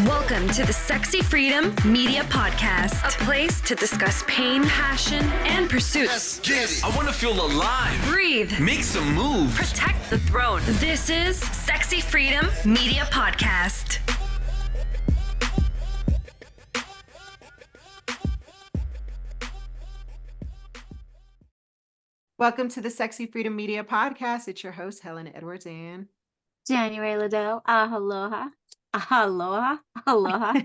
Welcome to the Sexy Freedom Media Podcast, a place to discuss pain, passion, and pursuits. I want to feel alive. Breathe. Make some moves. Protect the throne. This is Sexy Freedom Media Podcast. Welcome to the Sexy Freedom Media Podcast. It's your host, Helen Edwards and January Liddell. Aloha. Aloha. Aloha.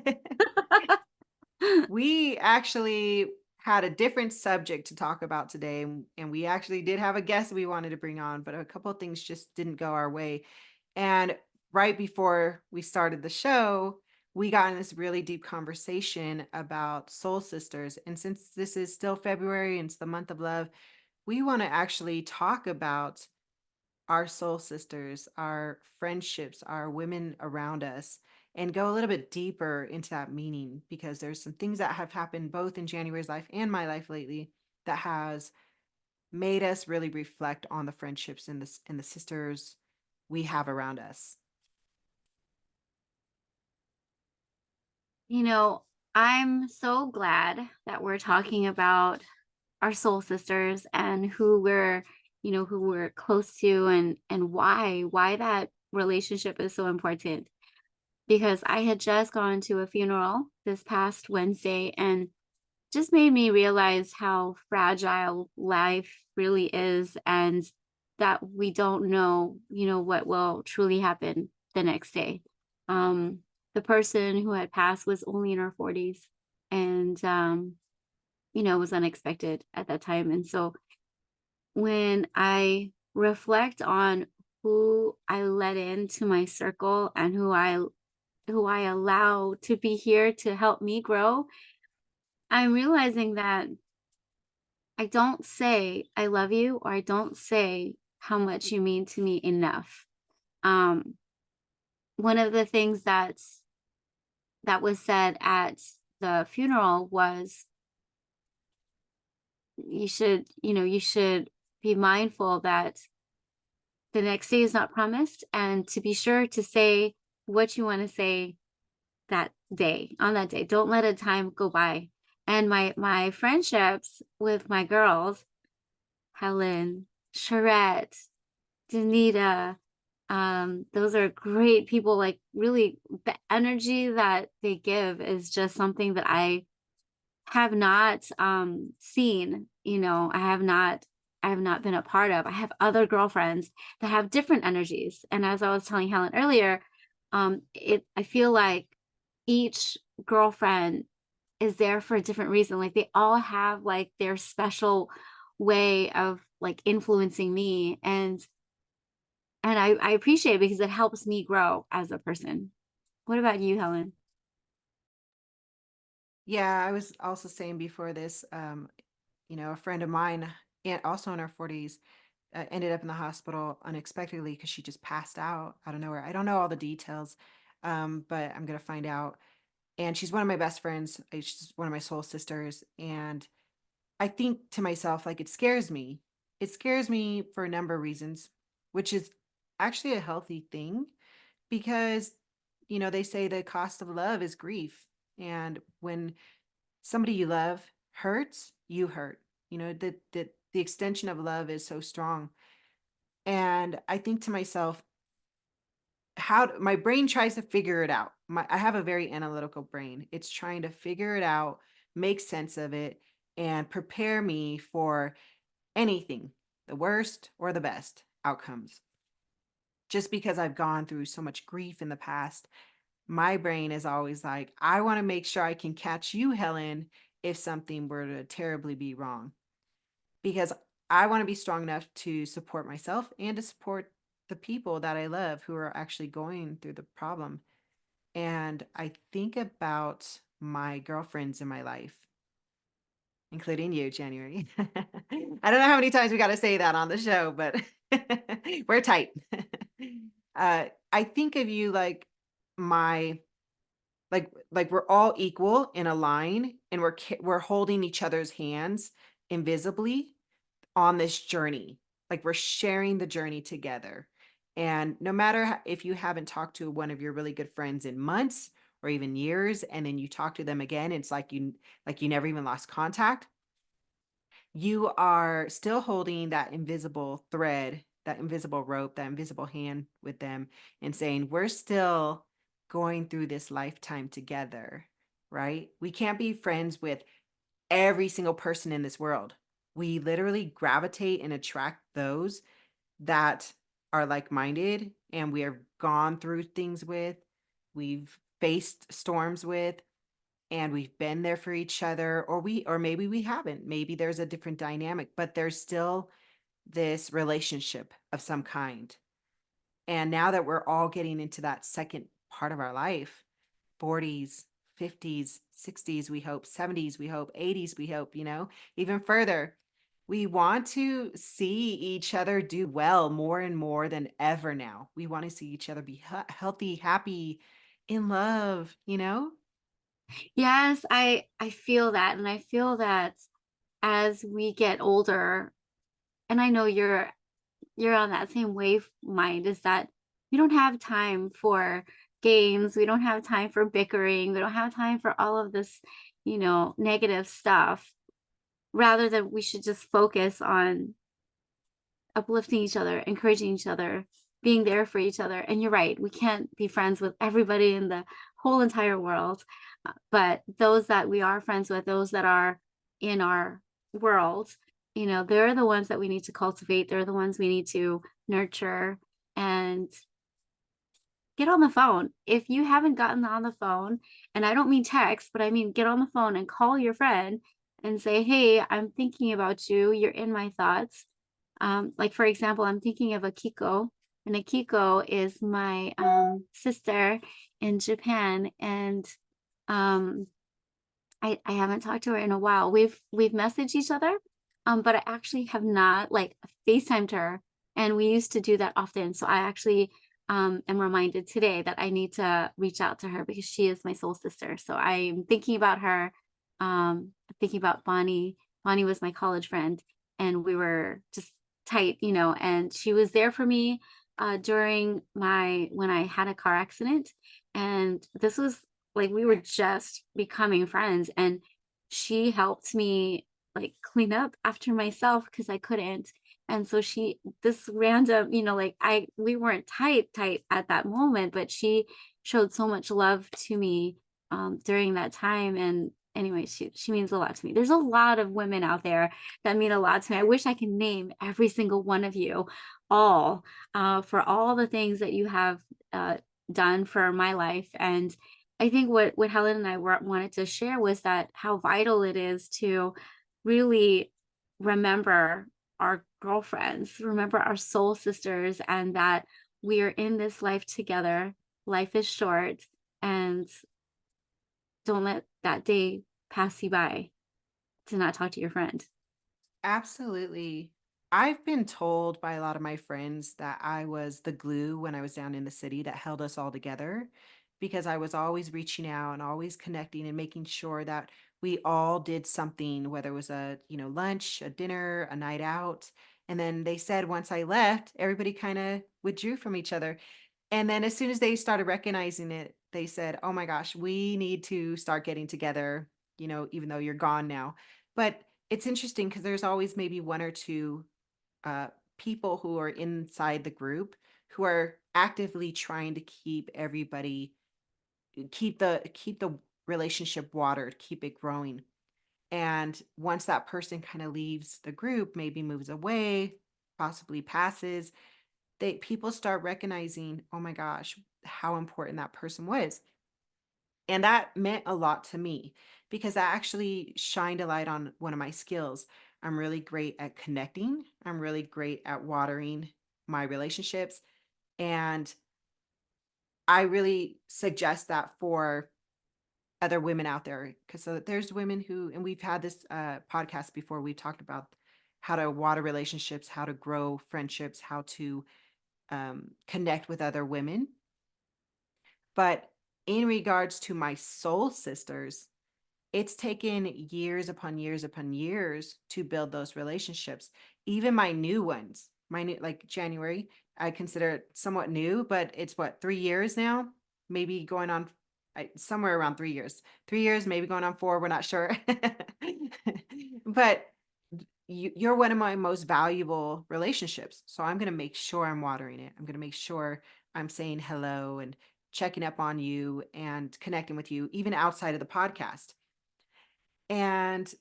We actually had a different subject to talk about today, and we actually did have a guest we wanted to bring on, but a couple of things just didn't go our way. And right before we started the show, we got in this really deep conversation about soul sisters. And since this is still February and it's the month of love, we want to actually talk about our soul sisters, our friendships, our women around us, and go a little bit deeper into that meaning, because there's some things that have happened both in January's life and my life lately that has made us really reflect on the friendships and the sisters we have around us. You know, I'm so glad that we're talking about our soul sisters and who we're close to and why that relationship is so important. Because I had just gone to a funeral this past Wednesday and just made me realize how fragile life really is, and that we don't know, what will truly happen the next day. The person who had passed was only in her 40s and, was unexpected at that time. And so when I reflect on who I let into my circle and who I allow to be here to help me grow, I'm realizing that I don't say I love you, or I don't say how much you mean to me enough. One of the things that was said at the funeral was you should be mindful that the next day is not promised, and to be sure to say what you want to say on that day. Don't let a time go by. And my friendships with my girls, Helen, Charette, Danita, those are great people. Like, really, the energy that they give is just something that I have not seen. I have not been a part of. I have other girlfriends that have different energies. And as I was telling Helen earlier, I feel like each girlfriend is there for a different reason. Like, they all have like their special way of like influencing me. And I appreciate it because it helps me grow as a person. What about you, Helen? Yeah, I was also saying before this, a friend of mine, and also in her 40s, ended up in the hospital unexpectedly because she just passed out of nowhere. I don't know all the details, but I'm going to find out. And she's one of my best friends. She's one of my soul sisters. And I think to myself, like, it scares me. It scares me for a number of reasons, which is actually a healthy thing, because, they say the cost of love is grief. And when somebody you love hurts, you hurt. The extension of love is so strong. And I think to myself, how my brain tries to figure it out. I have a very analytical brain. It's trying to figure it out, make sense of it, and prepare me for anything, the worst or the best outcomes. Just because I've gone through so much grief in the past, my brain is always like, I want to make sure I can catch you, Helen, if something were to terribly be wrong. Because I want to be strong enough to support myself and to support the people that I love who are actually going through the problem. And I think about my girlfriends in my life, including you, January. I don't know how many times we got to say that on the show, but we're tight. I think of you like we're all equal in a line, and we're holding each other's hands invisibly on this journey. Like, we're sharing the journey together. And no matter if you haven't talked to one of your really good friends in months, or even years, and then you talk to them again, it's like you never even lost contact. You are still holding that invisible thread, that invisible rope, that invisible hand with them, and saying, we're still going through this lifetime together, right? We can't be friends with every single person in this world. We literally gravitate and attract those that are like-minded and we have gone through things with, we've faced storms with, and we've been there for each other, or maybe we haven't. Maybe there's a different dynamic, but there's still this relationship of some kind. And now that we're all getting into that second part of our life, 40s, 50s, 60s, we hope, 70s, we hope, 80s, we hope, even further. We want to see each other do well more and more than ever now. We want to see each other be healthy, happy, in love, Yes, I feel that, and I feel that as we get older, and I know you're on that same wave mind, is that we don't have time for games, we don't have time for bickering, we don't have time for all of this, negative stuff. Rather than we should just focus on uplifting each other, encouraging each other, being there for each other. And you're right, we can't be friends with everybody in the whole entire world. But those that we are friends with, those that are in our world, they're the ones that we need to cultivate. They're the ones we need to nurture and get on the phone. If you haven't gotten on the phone, and I don't mean text, but I mean get on the phone and call your friend and say, hey, I'm thinking about you. You're in my thoughts. Like, for example, I'm thinking of Akiko, and Akiko is my sister in Japan. And I haven't talked to her in a while. We've messaged each other, but I actually have not like FaceTimed her. And we used to do that often. So I actually am reminded today that I need to reach out to her because she is my soul sister. So I'm thinking about her. Thinking about Bonnie. Bonnie was my college friend, and we were just tight, and she was there for me during when I had a car accident. And this was like we were just becoming friends, and she helped me like clean up after myself because I couldn't. And so this random, we weren't tight at that moment, but she showed so much love to me during that time. And anyway, she means a lot to me. There's a lot of women out there that mean a lot to me. I wish I could name every single one of you all for all the things that you have done for my life. And I think what Helen and I wanted to share was that how vital it is to really remember our girlfriends, remember our soul sisters, and that we are in this life together. Life is short, and don't let that day pass you by to not talk to your friend. Absolutely. I've been told by a lot of my friends that I was the glue when I was down in the city that held us all together because I was always reaching out and always connecting and making sure that we all did something, whether it was a, lunch, a dinner, a night out. And then they said once I left, everybody kind of withdrew from each other. And then as soon as they started recognizing it, they said, oh my gosh, we need to start getting together, even though you're gone now. But it's interesting because there's always maybe one or two uh, people who are inside the group who are actively trying to keep everybody, keep the relationship watered, keep it growing. And once that person kind of leaves the group, maybe moves away, possibly passes, people start recognizing, oh my gosh, how important that person was. And that meant a lot to me because that actually shined a light on one of my skills. I'm really great at connecting. I'm really great at watering my relationships. And I really suggest that for other women out there because there's women who, and we've had this podcast before, we talked about how to water relationships, how to grow friendships, how to connect with other women. But in regards to my soul sisters, it's taken years upon years upon years to build those relationships. Even my new ones, my new, like January, I consider it somewhat new, but it's what, 3 years now, maybe going on somewhere around 3 years. 3 years, maybe going on 4. We're not sure. But you're one of my most valuable relationships. So I'm going to make sure I'm watering it. I'm going to make sure I'm saying hello and checking up on you and connecting with you, even outside of the podcast. And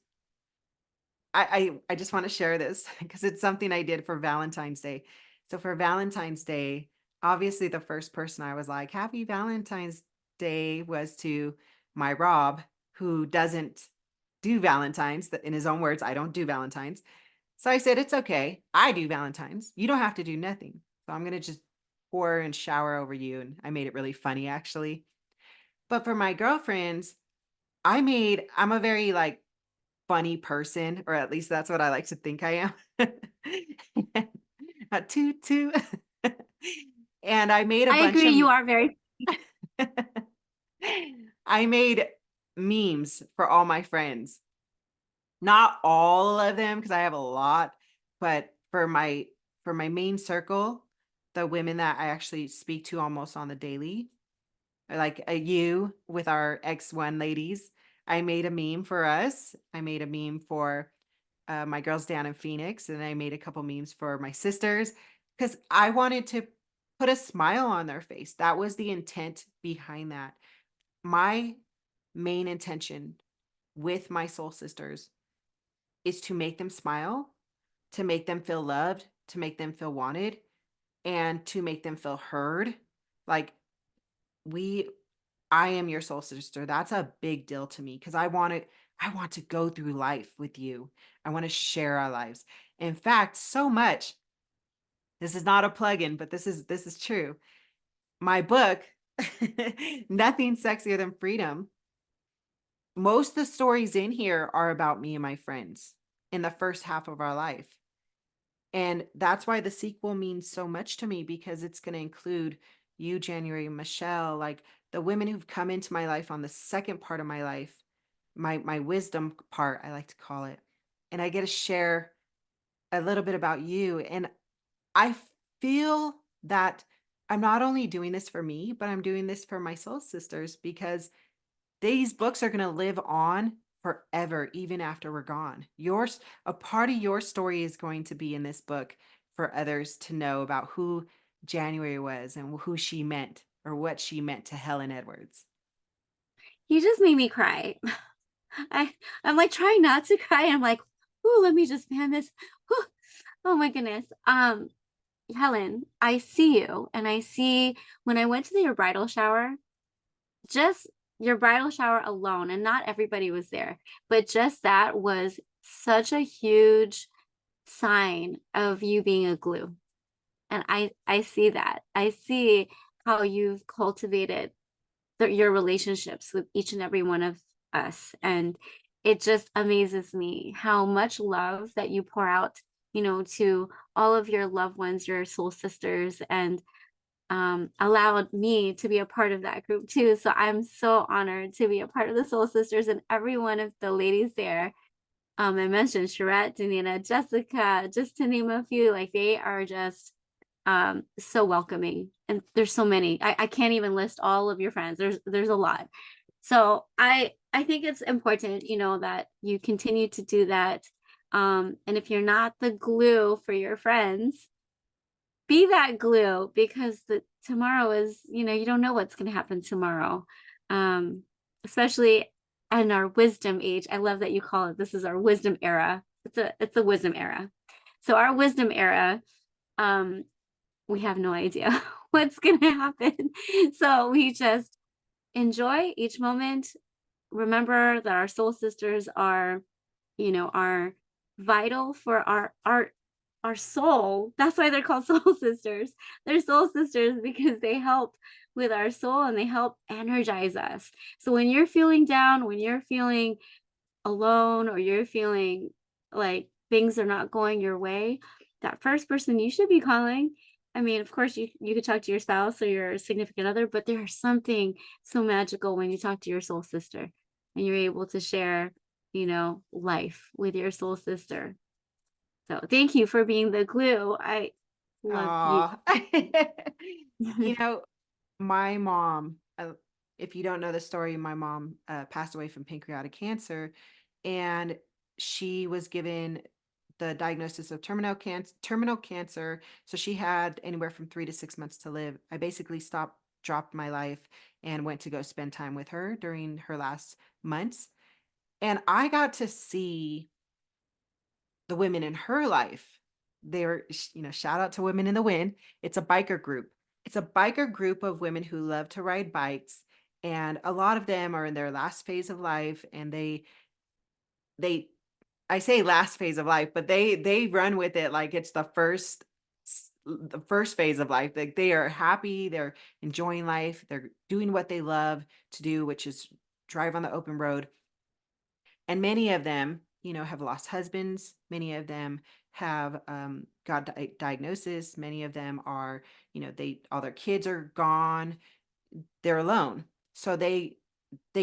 I just want to share this because it's something I did for Valentine's Day. So for Valentine's Day, obviously the first person I was like, Happy Valentine's Day was to my Rob, who doesn't do Valentine's. In his own words, I don't do Valentine's. So I said, it's okay. I do Valentine's. You don't have to do nothing. So I'm going to just pour and shower over you. And I made it really funny, actually. But for my girlfriends, I'm a very like funny person, or at least that's what I like to think I am. A toot toot. And I made a I bunch agree. of You are very. I made memes for all my friends. Not all of them because I have a lot, but for my main circle, the women that I actually speak to almost on the daily, like you with our X1 ladies, I made a meme for us. I made a meme for my girls down in Phoenix, and I made a couple memes for my sisters because I wanted to put a smile on their face. That was the intent behind that. My main intention with my soul sisters is to make them smile, to make them feel loved, to make them feel wanted, and to make them feel heard. Like we I am your soul sister. That's a big deal to me because I want to go through life with you. I want to share our lives. In fact, so much. This is not a plug-in, but this is true. My book, Nothing Sexier Than Freedom. Most of the stories in here are about me and my friends in the first half of our life. And that's why the sequel means so much to me, because it's going to include you, January, Michelle, like the women who've come into my life on the second part of my life, my wisdom part, I like to call it. And I get to share a little bit about you. And I feel that I'm not only doing this for me, but I'm doing this for my soul sisters, because these books are going to live on forever, even after we're gone. A part of your story is going to be in this book for others to know about who January was and who she meant, or what she meant to Helen Edwards. You just made me cry. I'm like trying not to cry. I'm like, ooh, let me just fan this. Whew. Oh my goodness. Helen, I see you, and I see when I went to your bridal shower, just your bridal shower alone, and not everybody was there, but just that was such a huge sign of you being a glue. And I see that. I see how you've cultivated your relationships with each and every one of us. And it just amazes me how much love that you pour out, to all of your loved ones, your soul sisters, and allowed me to be a part of that group too. So I'm so honored to be a part of the Soul Sisters, and every one of the ladies there. I mentioned Charette, Danina, Jessica, just to name a few. Like, they are just so welcoming, and there's so many. I can't even list all of your friends. There's a lot. So I think it's important, that you continue to do that. And if you're not the glue for your friends, be that glue, because tomorrow is, you don't know what's going to happen tomorrow. Especially in our wisdom age. I love that you call it, this is our wisdom era. It's a wisdom era. So our wisdom era, we have no idea what's going to happen. So we just enjoy each moment. Remember that our soul sisters are vital for our soul. That's why they're called soul sisters. They're soul sisters because they help with our soul, and they help energize us. So when you're feeling down, when you're feeling alone, or you're feeling like things are not going your way, that first person you should be calling, I mean, of course, you could talk to your spouse or your significant other, but there's something so magical when you talk to your soul sister and you're able to share, life with your soul sister. So thank you for being the glue. I love you. Aw. You know, my mom, if you don't know the story, my mom passed away from pancreatic cancer, and she was given the diagnosis of terminal cancer. So she had anywhere from 3 to 6 months to live. I basically dropped my life and went to go spend time with her during her last months. And I got to see the women in her life. They were, shout out to Women in the Wind. It's a biker group. It's a biker group of women who love to ride bikes. And a lot of them are in their last phase of life. And they, I say last phase of life, but they run with it like it's the first phase of life. Like they are happy, they're enjoying life, they're doing what they love to do, which is drive on the open road. And many of them, have lost husbands. Many of them have got diagnosis. Many of them are, all their kids are gone. They're alone. So they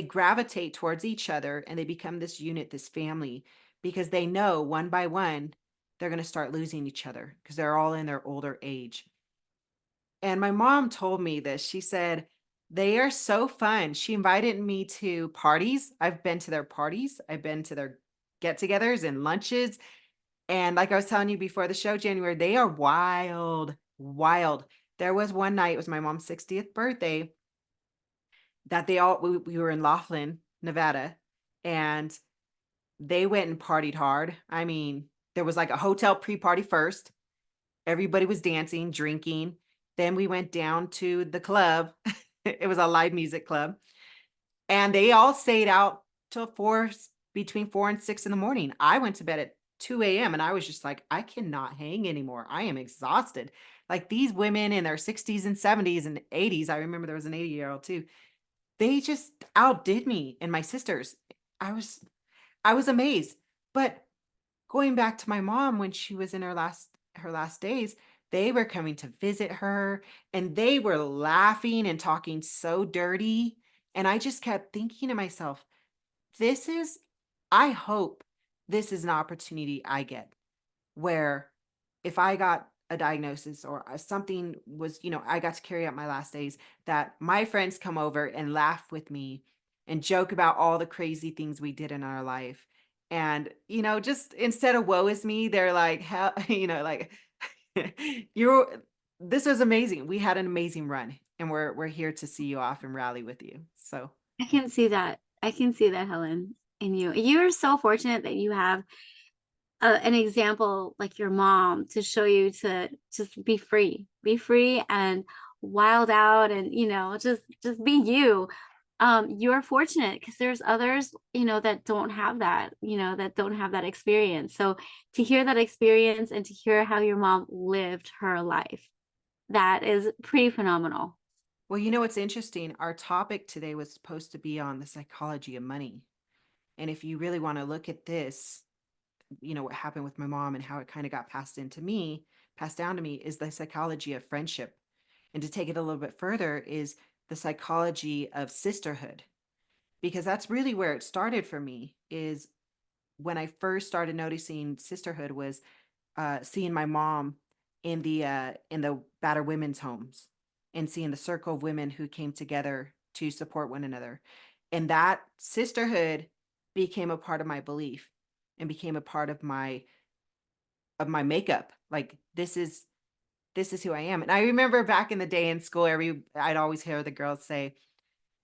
gravitate towards each other and they become this unit, this family, because they know one by one they're going to start losing each other because they're all in their older age. And my mom told me this. She said, they are so fun. She invited me to parties. I've been to their parties. I've been to their get-togethers and lunches. And like I was telling you before the show, January, they are wild, wild. There was one night, it was my mom's 60th birthday, that we were in Laughlin, Nevada, and they went and partied hard. I mean, there was like a hotel pre-party first. Everybody was dancing, drinking. Then we went down to the club. It was a live music club. And they all stayed out till between 4 and 6 in the morning. I went to bed at 2 a.m. and I was just like, I cannot hang anymore. I am exhausted. Like these women in their 60s and 70s and 80s. I remember there was an 80-year-old too. They just outdid me and my sisters. I was amazed. But going back to my mom when she was in her last days, they were coming to visit her and they were laughing and talking so dirty. And I just kept thinking to myself, I hope this is an opportunity I get where if I got a diagnosis or something was, I got to carry out my last days, that my friends come over and laugh with me and joke about all the crazy things we did in our life. And, just instead of woe is me, they're like, hell, like this was amazing. We had an amazing run and we're here to see you off and rally with you. So I can see that. I can see that, Helen, in you. You are so fortunate that you have an example like your mom to show you to just be free and wild out and, just be you. You're fortunate because there's others, that don't have that experience. So to hear that experience and to hear how your mom lived her life, that is pretty phenomenal. well, what's interesting? Our topic today was supposed to be on the psychology of money. And if you really want to look at this, what happened with my mom and how it kind of got passed down to me is the psychology of friendship. And to take it a little bit further is the psychology of sisterhood, because that's really where it started for me. Is when I first started noticing sisterhood was seeing my mom in the battered women's homes and seeing the circle of women who came together to support one another. And that sisterhood became a part of my belief and became a part of my makeup. Like this is who I am. And I remember back in the day in school, I'd always hear the girls say,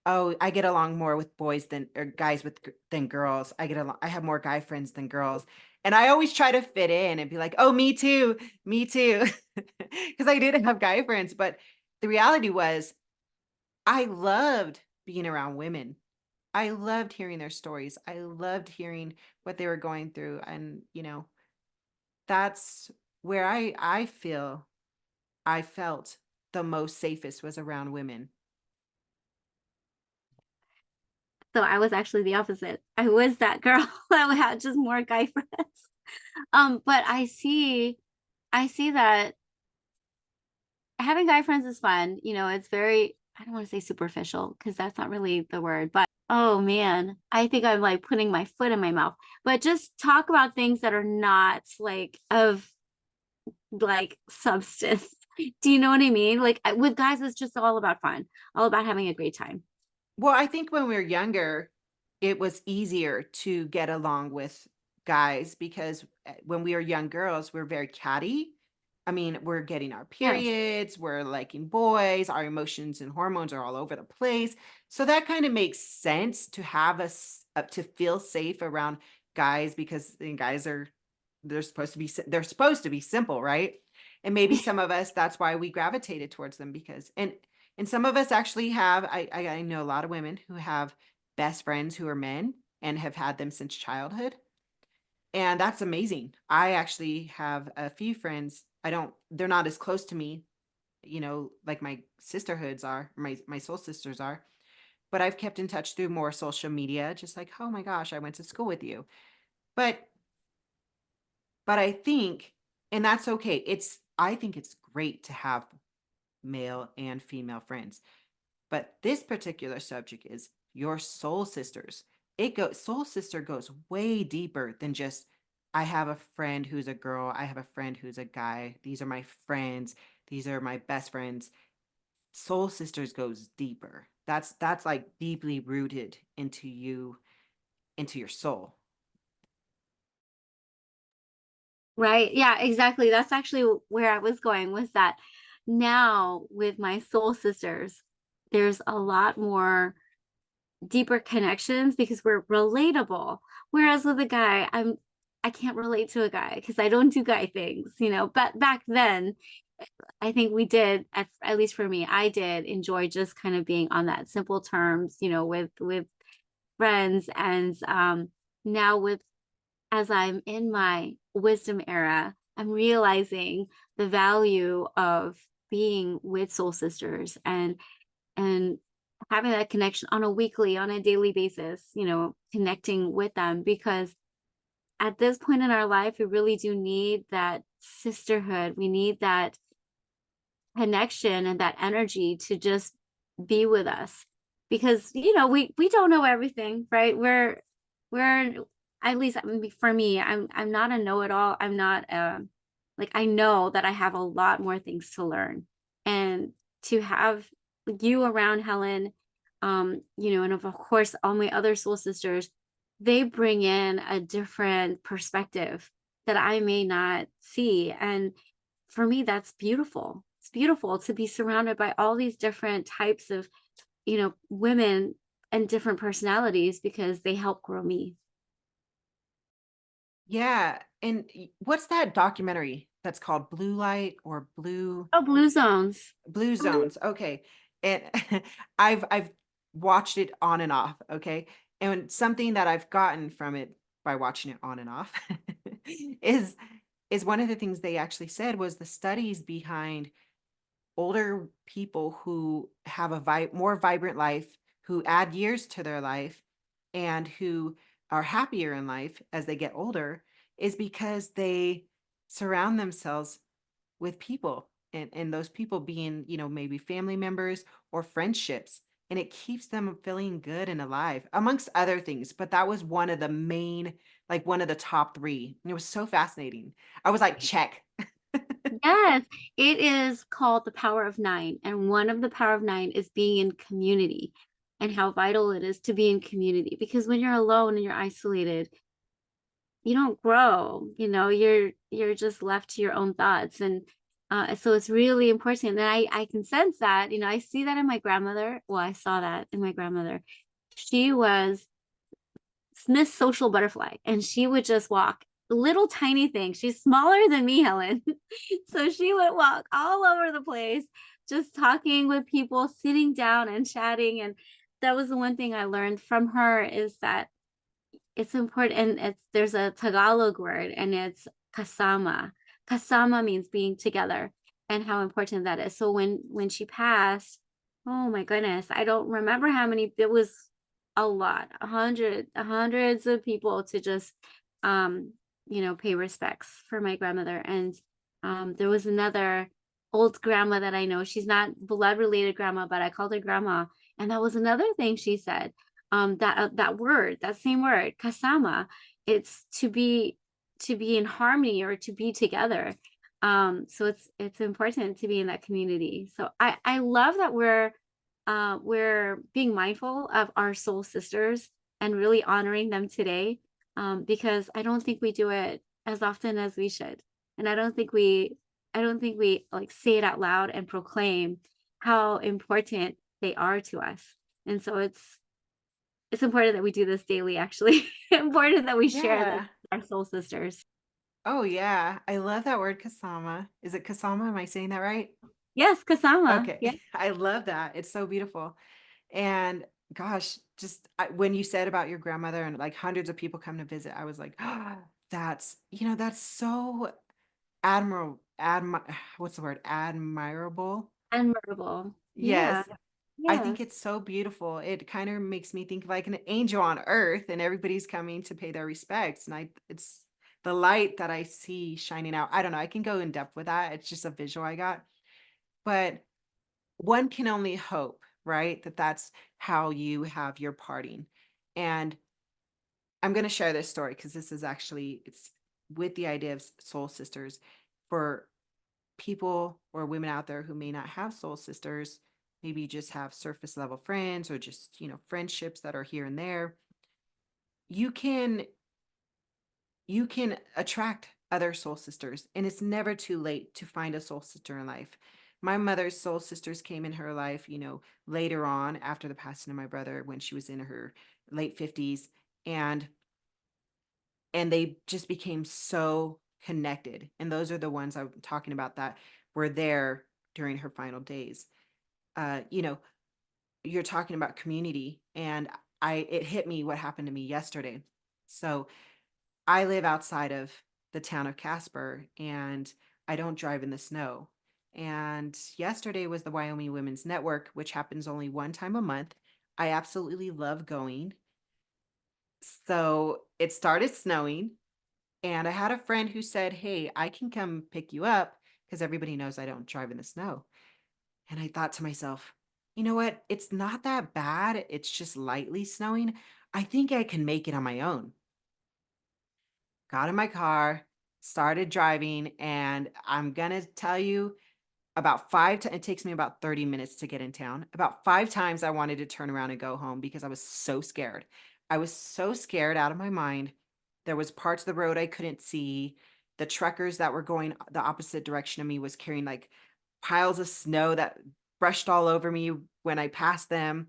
"Oh, I get along more with boys or guys than girls. I have more guy friends than girls." And I always try to fit in and be like, "Oh, me too, me too," because I did have guy friends. But the reality was, I loved being around women. I loved hearing their stories. I loved hearing what they were going through, and that's where I felt the most safest was around women. So I was actually the opposite. I was that girl that had just more guy friends. But I see that having guy friends is fun. It's very, I don't want to say superficial because that's not really the word, but oh man, I think I'm like putting my foot in my mouth. But just talk about things that are not like of like substance. Do you know what I mean? Like with guys, it's just all about fun, all about having a great time. Well, I think when we were younger, it was easier to get along with guys because when we were young girls, we're very catty. I mean, we're getting our Yes. periods, we're liking boys, our emotions and hormones are all over the place. So that kind of makes sense to have us to feel safe around guys because guys are they're supposed to be simple, right? And maybe some of us that's why we gravitated towards them because and some of us actually have I know a lot of women who have best friends who are men and have had them since childhood. And that's amazing. I actually have a few friends. They're not as close to me, like my sisterhoods are, my soul sisters are, but I've kept in touch through more social media, just like, oh my gosh, I went to school with you. But I think, and that's okay. I think it's great to have male and female friends. But this particular subject is your soul sisters. Soul sister goes way deeper than just I have a friend who's a girl, I have a friend who's a guy. These are my friends. These are my best friends. Soul sisters goes deeper. That's like deeply rooted into you, into your soul. Right. Yeah, exactly. That's actually where I was going, was that now with my soul sisters, there's a lot more deeper connections because we're relatable. Whereas with a guy, I can't relate to a guy because I don't do guy things, you know. But back then, I think we did, at least for me, I did enjoy just kind of being on that simple terms, you know, with friends. And now with as I'm in my wisdom era, I'm realizing the value of being with soul sisters and having that connection on a weekly, on a daily basis, you know, connecting with them, because at this point in our life, we really do need that sisterhood. We need that connection and that energy to just be with us, because you know we don't know everything, right? We're at least for me, I'm not a know-it-all. I'm not like, I know that I have a lot more things to learn, and to have you around, Helen, you know, and of course all my other soul sisters, they bring in a different perspective that I may not see. And for me, that's beautiful. It's beautiful to be surrounded by all these different types of, you know, women and different personalities, because they help grow me. Yeah. And what's that documentary that's called Blue Light or Oh, blue zones. Blue Zones? Okay. And I've watched it on and off, okay? And something that I've gotten from it by watching it on and off is one of the things they actually said was the studies behind older people who have a more vibrant life, who add years to their life, and who are happier in life as they get older is because they surround themselves with people and those people being, maybe family members or friendships. And it keeps them feeling good and alive, amongst other things. But that was one of the main, like one of the top three. And it was so fascinating. I was like, check. Yes, it is called the power of nine. And one of the power of nine is being in community, and how vital it is to be in community. Because when you're alone and you're isolated, you don't grow, you know, you're just left to your own thoughts. And so it's really important. And I can sense that, you know, I see that in my grandmother. Well, I saw that in my grandmother. She was Miss Social Butterfly, and she would just walk little tiny things. She's smaller than me, Helen. So she would walk all over the place, just talking with people, sitting down and chatting. And that was the one thing I learned from her, is that it's important. And there's a Tagalog word, and it's kasama. Kasama means being together, and how important that is. So when she passed, oh my goodness, I don't remember how many. It was a lot, hundreds of people to just you know, pay respects for my grandmother. And there was another old grandma that I know. She's not blood related grandma, but I called her grandma. And that was another thing she said. That word, that same word, kasama, it's to be in harmony, or to be together. So it's important to be in that community. So I love that we're we're being mindful of our soul sisters and really honoring them today, because I don't think we do it as often as we should. And I don't think we like say it out loud and proclaim how important they are to us. And so it's important that we do this daily, actually. Important that we share this Yeah. with our soul sisters. Oh, yeah. I love that word kasama. Is it kasama? Am I saying that right? Yes, Kasama. Okay. Yeah. I love that. It's so beautiful. And gosh, when you said about your grandmother and like hundreds of people come to visit, I was like, that's so what's the word? Admirable. Admirable. Yeah. Yes. I think Yes. it's so beautiful. It kind of makes me think of like an angel on earth and everybody's coming to pay their respects. And it's the light that I see shining out. I don't know. I can go in depth with that. It's just a visual I got. But one can only hope, right? That's how you have your parting. And I'm going to share this story because it's with the idea of soul sisters for people or women out there who may not have soul sisters. Maybe you just have surface level friends or just, friendships that are here and there. You can attract other soul sisters, and it's never too late to find a soul sister in life. My mother's soul sisters came in her life, later on after the passing of my brother when she was in her late 50s, and they just became so connected. And those are the ones I'm talking about that were there during her final days. uh you know you're talking about community, and it hit me what happened to me yesterday. So I live outside of the town of Casper, and I don't drive in the snow. And yesterday was the Wyoming Women's Network, which happens only one time a month. I absolutely love going. So it started snowing, and I had a friend who said, "Hey, I can come pick you up," because everybody knows I don't drive in the snow. And I thought to myself, you know what? It's not that bad. It's just lightly snowing. I think I can make it on my own. Got in my car, started driving, and I'm going to tell you it takes me about 30 minutes to get in town. About 5 times I wanted to turn around and go home because I was so scared. I was so scared out of my mind. There was parts of the road I couldn't see. The truckers that were going the opposite direction of me was carrying like piles of snow that brushed all over me when I passed them.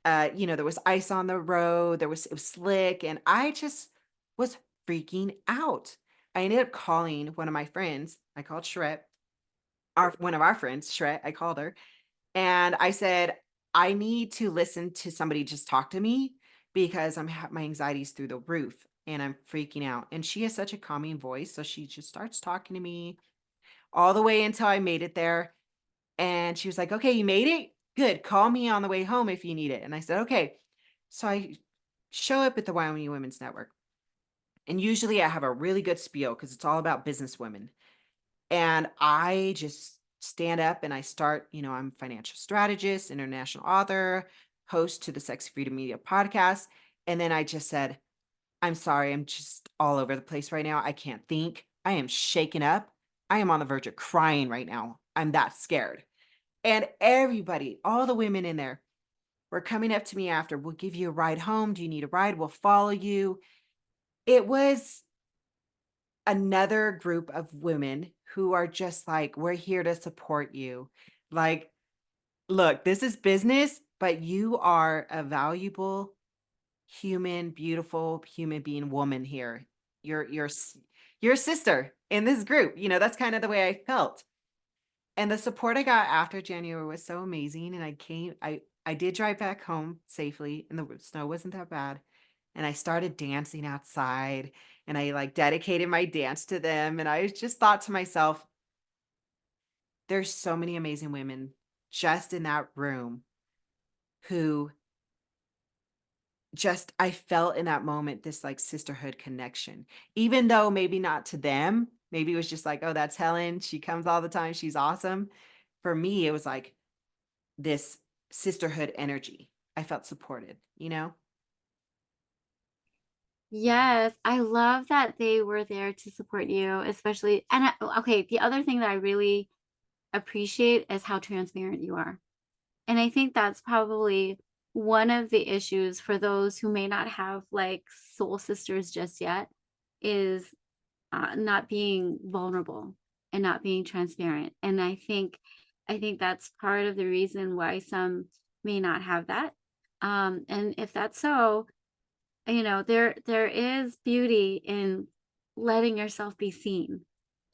There was ice on the road. It was slick, and I just was freaking out. I ended up calling one of my friends. I called Shret, one of our friends, Shret. I called her, and I said, I need to listen to somebody just talk to me because my anxiety's through the roof and I'm freaking out. And she has such a calming voice, so she just starts talking to me all the way until I made it there. And she was like, "Okay, you made it? Good. Call me on the way home if you need it." And I said, "Okay." So I show up at the Wyoming Women's Network. And usually I have a really good spiel because it's all about business women. And I just stand up and I start, I'm a financial strategist, international author, host to the Sexy Freedom Media podcast. And then I just said, "I'm sorry, I'm just all over the place right now. I can't think. I am shaken up. I am on the verge of crying right now. I'm that scared." And everybody, all the women in there were coming up to me after, "We'll give you a ride home. Do you need a ride? We'll follow you." It was another group of women who are just like, "We're here to support you. Like, look, this is business, but you are a valuable human, beautiful human being woman here. You're a sister in this group." That's kind of the way I felt. And the support I got after January was so amazing, and I did drive back home safely, and the snow wasn't that bad, and I started dancing outside, and I, like, dedicated my dance to them, and I just thought to myself, "There's so many amazing women just in that room who just I felt in that moment this, like, sisterhood connection." Even though maybe not to them, maybe it was just like, "Oh, that's Helen, she comes all the time, she's awesome." For me, it was like this sisterhood energy. I felt supported, you know? Yes, I love that they were there to support you, especially and okay, the other thing that I really appreciate is how transparent you are. And I think that's probably one of the issues for those who may not have like soul sisters just yet is not being vulnerable and not being transparent. And I think that's part of the reason why some may not have that. And if that's so, there is beauty in letting yourself be seen.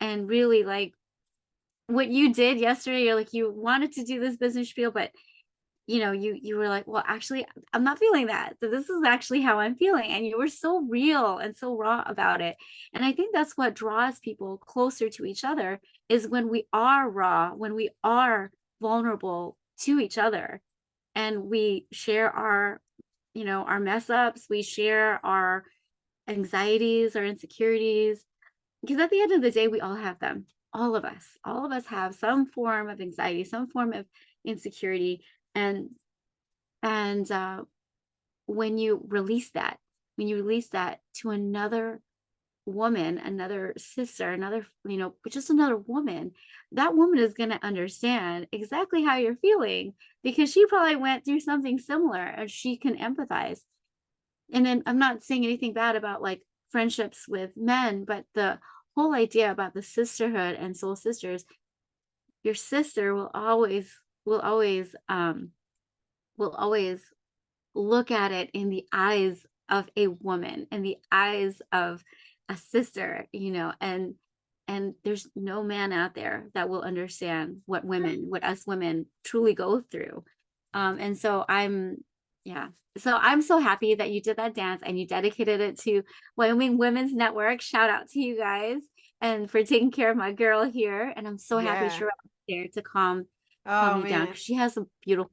And really, like what you did yesterday, you're like, you wanted to do this business spiel, but you were like, well, actually, I'm not feeling that. So this is actually how I'm feeling. And you were so real and so raw about it. And I think that's what draws people closer to each other, is when we are raw, when we are vulnerable to each other, and we share our mess ups, we share our anxieties, our insecurities, because at the end of the day, we all have them. All of us have some form of anxiety, some form of insecurity. And when you release that to another woman, another sister, another, just another woman, that woman is going to understand exactly how you're feeling, because she probably went through something similar and she can empathize. And then I'm not saying anything bad about like friendships with men, but the whole idea about the sisterhood and soul sisters, your sister will always look at it in the eyes of a woman, in the eyes of a sister, and there's no man out there that will understand what us women truly go through. And so I'm so happy that you did that dance and you dedicated it to Wyoming Women's Network. Shout out to you guys and for taking care of my girl here. And I'm so happy Yeah. she was there to calm Oh you down, man, because she has a beautiful.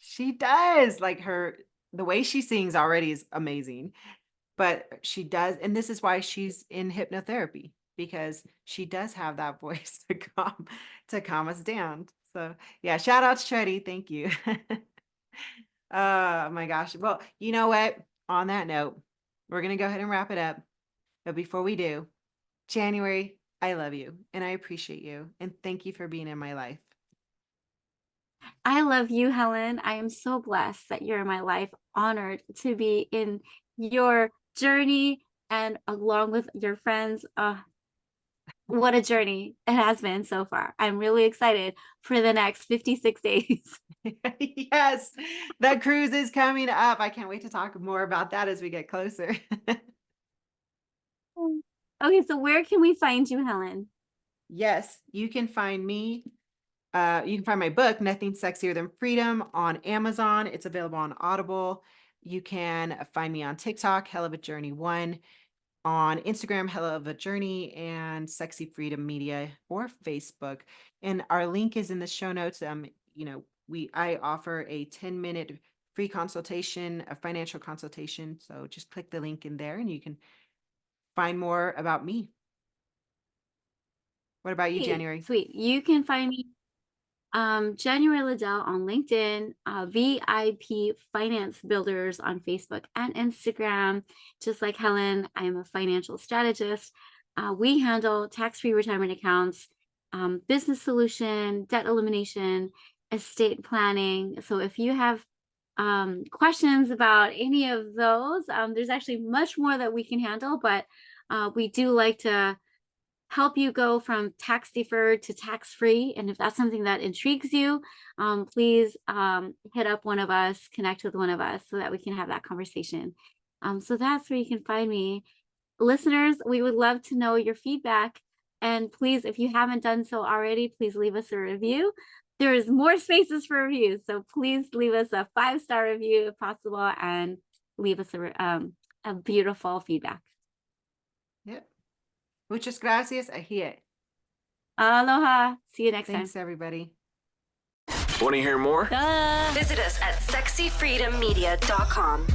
she does. Like the way she sings already is amazing. But she does, and this is why she's in hypnotherapy, because she does have that voice to calm us down. So yeah, shout out to Treddy. Thank you. Oh my gosh. Well, you know what? On that note, we're gonna go ahead and wrap it up. But before we do, January, I love you and I appreciate you. And thank you for being in my life. I love you, Helen. I am so blessed that you're in my life, honored to be in your journey and along with your friends. What a journey it has been so far. I'm really excited for the next 56 days. Yes, the cruise is coming up. I can't wait to talk more about that as we get closer. Okay, so where can we find you, Helen? Yes, you can find me. You can find my book, Nothing Sexier Than Freedom, on Amazon. It's available on Audible. You can find me on TikTok, Hell of a Journey 1, on Instagram, Hell of a Journey, and Sexy Freedom Media, or Facebook. And our link is in the show notes. I offer a 10-minute free consultation, a financial consultation. So just click the link in there and you can find more about me. What about you, January? Sweet. You can find me January Liddell on LinkedIn, VIP Finance Builders on Facebook and Instagram. Just like Helen, I am a financial strategist. We handle tax-free retirement accounts, business solution, debt elimination, estate planning. So if you have questions about any of those, there's actually much more that we can handle, but we do like to help you go from tax deferred to tax free. And if that's something that intrigues you, please hit up one of us, connect with one of us so that we can have that conversation. So that's where you can find me. Listeners, we would love to know your feedback. And please, if you haven't done so already, please leave us a review. There's more spaces for reviews. So please leave us a 5-star review if possible and leave us a beautiful feedback. Yep. Muchas gracias. Ahia. Aloha. See you next time. Thanks, everybody. Want to hear more? Visit us at sexyfreedommedia.com.